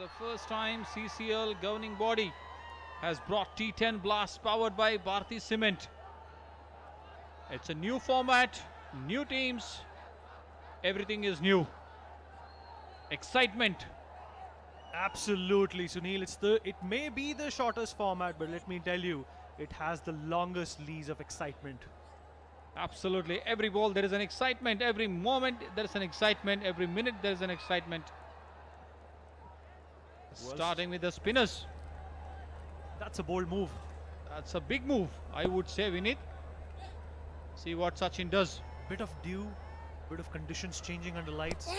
the first time CCL governing body has brought T10 Blast powered by Bharti Cement. It's a new format, new teams, everything is new. Excitement. Absolutely, Sunil. It may be the shortest format, but let me tell you, it has the longest leash of excitement. Absolutely. Every ball there is an excitement. Every moment there is an excitement. Every minute there is an excitement. Starting with the spinners. That's a bold move. That's a big move, I would say, Vinit. See what Sachin does. Bit of dew, bit of conditions changing under lights. That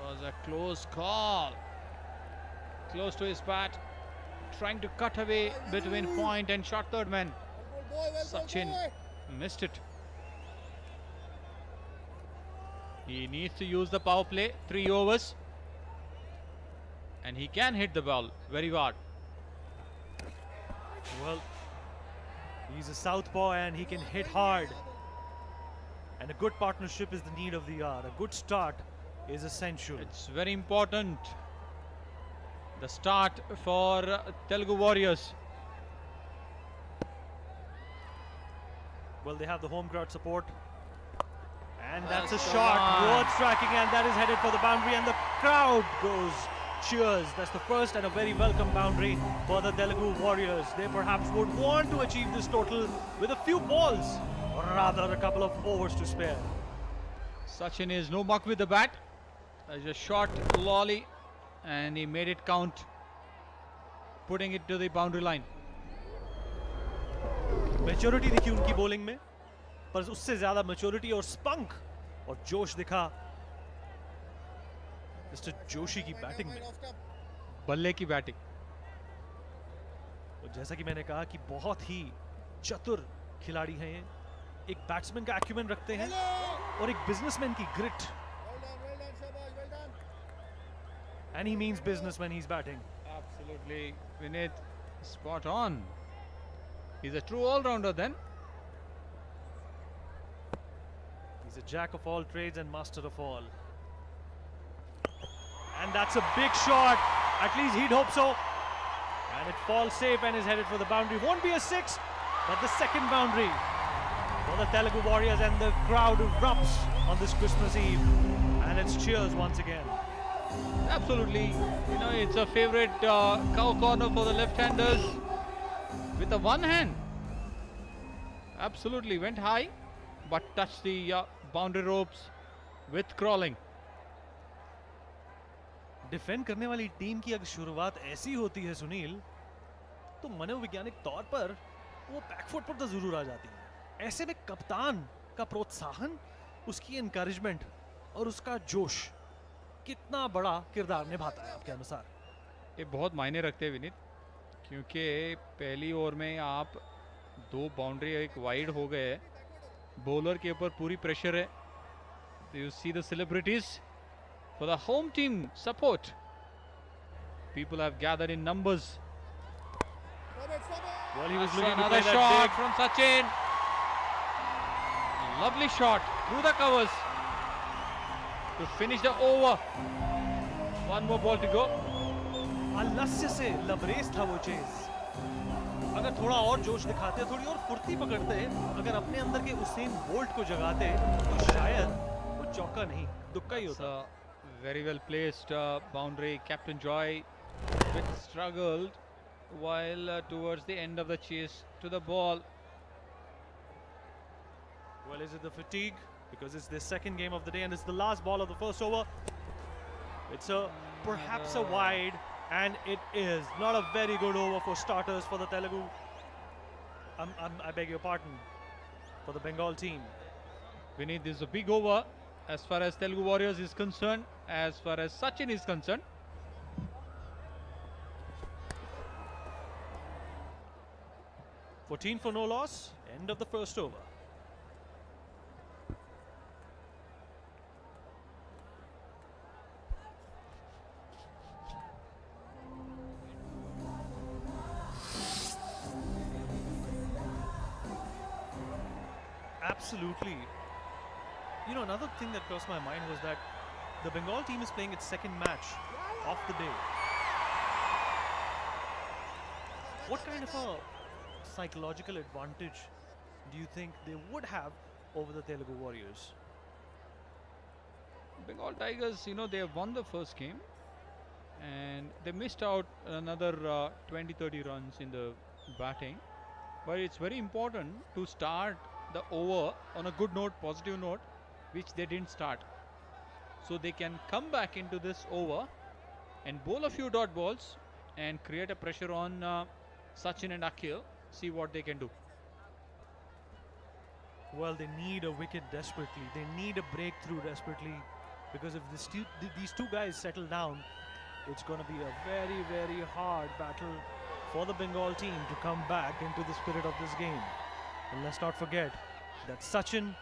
was a close call. Close to his bat. Trying to cut away between point and short third man. Sachin missed it. He needs to use the power play, 3 overs. And he can hit the ball very hard. Well, he's a southpaw and he can hit hard. And a good partnership is the need of the hour. A good start is essential. It's very important. The start for Telugu Warriors. Well, they have the home crowd support. And that's a shot worth striking, and that is headed for the boundary, and the crowd goes cheers. That's the first and a very welcome boundary for the Telugu Warriors. They perhaps would want to achieve this total with a few balls, or rather a couple of overs to spare. Sachin is no muck with the bat. There's a short lolly and he made it count, putting it to the boundary line. Maturity दिखी उनकी bowling में, पर उससे ज़्यादा maturity और spunk और जोश दिखा मिस्टर जोशी की बैटिंग में. बल्ले की बैटिंग. और जैसा कि मैंने कहा कि बहुत ही चतुर खिलाड़ी हैं ये. एक बैट्समैन का एक्यूमेन रखते हैं और एक बिजनेसमैन की grit. And he means business when he's batting. Absolutely, Vinit, spot on. He's a true all-rounder then. He's a jack of all trades and master of all. And that's a big shot. At least he'd hope so. And it falls safe and is headed for the boundary. Won't be a 6, but the second boundary for the Telugu Warriors, and the crowd erupts on this Christmas Eve. And it's cheers once again. Absolutely, you know, it's a favorite cow corner for the left-handers with the one hand. Absolutely, went high but touched the boundary ropes with crawling. Defend करने वाली team की अगर शुरुआत ऐसी होती है सुनील, तो मनोवैज्ञानिक तौर पर वो बैकफुट पर तो जरूर आ जाती है. ऐसे में कप्तान का प्रोत्साहन, उसकी एनकरेजमेंट और उसका जोश कितना बड़ा किरदार निभाता है आपके अनुसार? ये बहुत मायने रखते हैं विनीत, क्योंकि पहली ओवर में आप 2 बाउंड्री एक वाइड हो गए, बॉलर के ऊपर पूरी प्रेशर है. You see the celebrities for the home team support. People have gathered in numbers. Well, he was looking to Another play that shot big. from Sachin. Lovely shot through the covers to finish the over. One more ball to go. आलस्य से लबरेज था वो chase. अगर थोड़ा और जोश दिखाते, थोड़ी और फुर्ती पकड़ते, अगर अपने अंदर के उसेन बोल्ट को जगाते, तो शायद वो चौका नहीं, दुक्का ही होता. Very well placed boundary. Captain Joy bit struggled while towards the end of the chase to the ball. Well, is it the fatigue? Because it's the second game of the day and it's the last ball of the first over. It's perhaps a wide, and it is not a very good over for starters for the Telugu. I beg your pardon, for the Bengal team. Vinit, this is a big over as far as Telugu Warriors is concerned, as far as Sachin is concerned. $14 for no loss. End of the first over. Absolutely. You know, another thing that crossed my mind was that The Bengal team is playing its second match of the day. What kind of a psychological advantage do you think they would have over the Telugu Warriors? Bengal Tigers, they have won the first game and they missed out another 20-30 runs in the batting. But it's very important to start the over on a good note, positive note, which they didn't start. So they can come back into this over and bowl a few dot balls and create a pressure on Sachin and Akhil. See what they can do. Well, they need a wicket desperately. They need a breakthrough desperately, because if these two guys settle down, it's going to be a very, very hard battle for the Bengal team to come back into the spirit of this game. And let's not forget that Sachin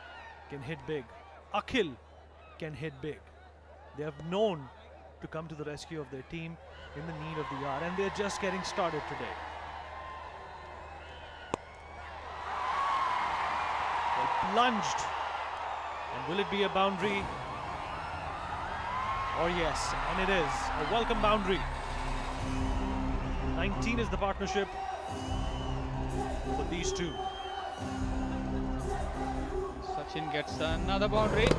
can hit big. Akhil can hit big. They have known to come to the rescue of their team in the need of the hour, and they're just getting started today. Well, plunged. And will it be a boundary? Oh yes, and it is a welcome boundary. 19 is the partnership for these two. Sachin gets another boundary.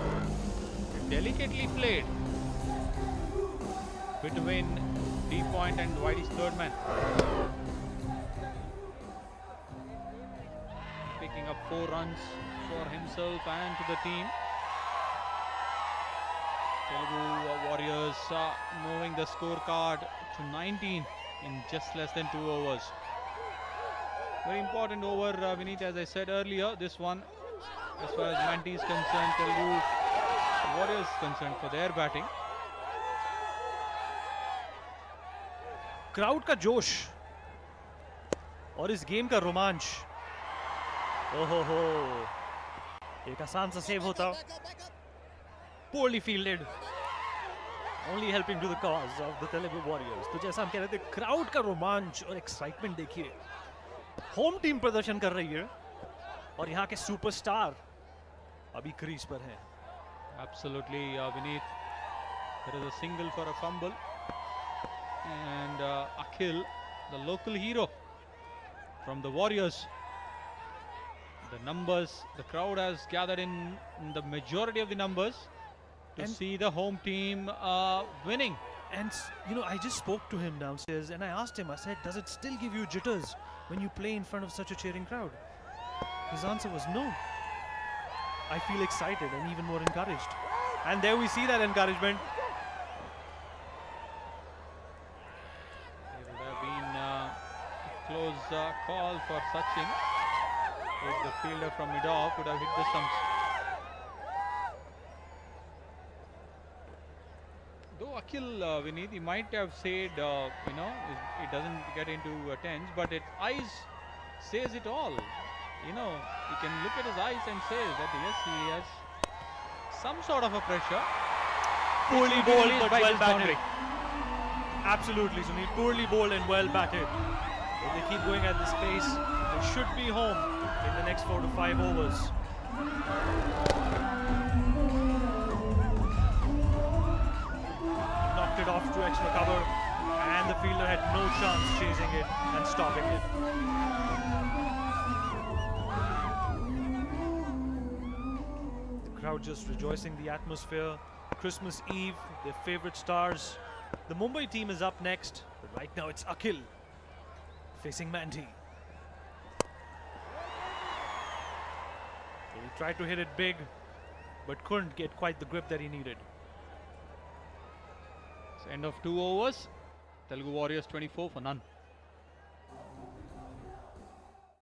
Delicately played between D Point and Whitey's third man. Picking up 4 runs for himself and to the team. Telugu Warriors moving the scorecard to 19 in just less than 2 overs. Very important over, Vineet, as I said earlier. This one, as far as Manti is concerned, Telugu Warriors concerned for their batting. Crowd का जोश और इस game का रोमांच. ओहो हो, एक आसान सा सेव होता, poorly fielded, only helping to the cause of the Telugu Warriors. तो जैसा हम कह रहे थे, क्राउड का रोमांच और एक्साइटमेंट देखिए. होम टीम प्रदर्शन कर रही है और यहाँ के सुपरस्टार अभी क्रीज पर हैं. Absolutely, Vineet. There is a single for a fumble. And Akhil, the local hero from the Warriors. The numbers, the crowd has gathered in the majority of the numbers to see the home team winning. And I just spoke to him downstairs and I asked him, I said, does it still give you jitters when you play in front of such a cheering crowd? His answer was no. I feel excited and even more encouraged. And there we see that encouragement. It would have been a close call for Sachin if the fielder from mid-off would have hit the stumps. Though Akhil, Vineet, he might have said, it doesn't get into tens, but its eyes says it all. You can look at his eyes and say that yes, he has some sort of a pressure. Poorly bowled but well batted. Absolutely, Sunil. Poorly bowled and well batted. If they keep going at this pace, they should be home in the next 4 to 5 overs. Knocked it off to extra cover, and the fielder had no chance chasing it and stopping it. Crowd just rejoicing the atmosphere. Christmas Eve, their favorite stars. The Mumbai team is up next, but right now it's Akhil facing Manti. He tried to hit it big, but couldn't get quite the grip that he needed. It's end of 2 overs. Telugu Warriors 24 for none.